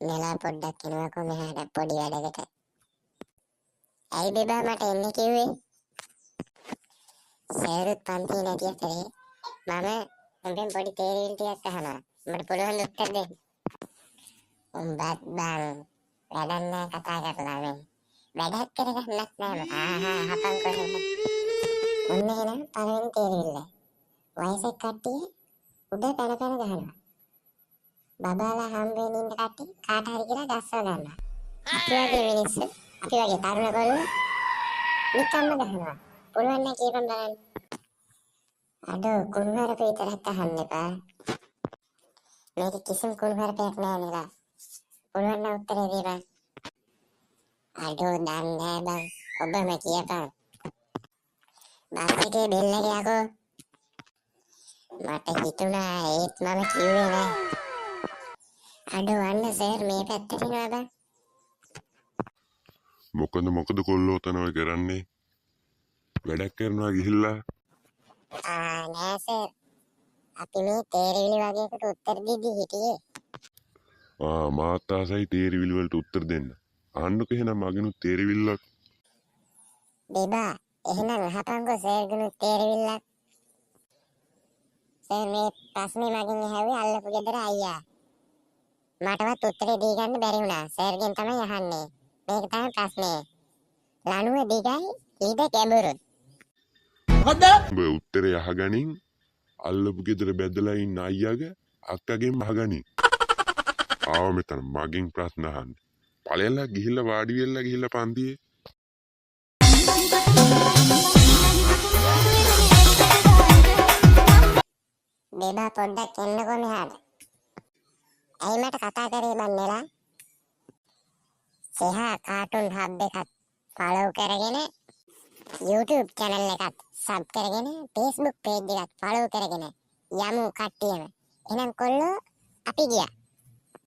නෙලා පොඩ්ඩක් එනවාකෝ මෙහාට පොඩි වැඩකට. ඇයි බේබා මට එන්න කිව්වේ? සෑරුත් පන්ති නැති අතරේ මම උඹෙන් පොඩි තේරිවිල් ටිකක් අහනවා. උඹට පුළුවන් උත්තර දෙන්න. උඹත් බං වැඩක් නෑ කතා කරලා වෙන්. වැඩක් කරගන්නත් නෑ. ආහා හපන් කොහෙද? ඔන්න එහෙනම් පළවෙනි තේරිවිල්ල. වයසක කට්ටිය උඩ පැන පැන ගහනවා. බබාලා හම්බෙන්න ඉන්න කට්ටිය කාට හරි කියලා ගස්සව ගන්නවා. අපි වගේ මිනිස්සු අපි වගේ තරුණ කොල්ලෝ නිකම්ම ගහනවා. පුළුවන් නම් කියපන් බලන්න. අඩෝ කුණුහරුප විතරක් අහන්න එපා. මේක කිසිම කුණුහරුපයක් නෑ නේද? පුළුවන් නම් උත්තරේ දීපන්. අඩෝ දන්නේ නෑ බං. ඔබම කියපන්. බස් එකේ බෙල් එක යකෝ. මට හිතුණා ඒත් මම කිව්වේ නෑ. අඩෝ අන්න සර් මේ පැත්තට එනවා බං. මොකද කොල්ලෝ තනව කරන්නේ? වැඩක් කරනවා ගිහිල්ලා. නෑ සර්. අපි මේ තේරිවිලි වගේකට උත්තර දෙද්දි හිටියේ. මාත් ආසයි තේරිවිලි වලට උත්තර දෙන්න. අහන්නක එහෙනම් මගෙනුත් තේරිවිල්ලක්. බේබා එහෙනම් අහපන්කෝ සර්ගෙනුත් තේරිවිල්ලක්. සර් මේ ප්‍රශ්නේ මගෙන් ඇහුවේ අල්ලපු ගෙදර අයියා. මටවත් උත්තරේ දී ගන්න බැරි වුණා. සර්ගෙන් තමයි අහන්නේ. මේක තමයි ප්‍රශ්නේ. ලණුව දිගයි ඊට කැඹුරු. මොකද්ද? ඔබ උත්තරේ අහගනින් අල්ලපු ගෙදර බැදලා ඉන්න අයියාගේ අක්කගෙන් අහගනින්. ආව මෙතන මගෙන් ප්‍රශ්න අහන්න. ඵලයලා ගිහිල්ලා වාඩි වෙලා ගිහිල්ලා පන්තියේ. බේබා පොඩ්ඩක් එන්නකෝ මෙහාට. ඇයි මට කතා කරේ බන් නෙලා? සෙහා කාටුන් හබ් එකත් ෆලෝ කරගෙන YouTube channel එකත් සබ් කරගෙන Facebook page එකත් ෆලෝ කරගෙන යමු කට්ටියම. එහෙනම් කොල්ලෝ අපි ගියා.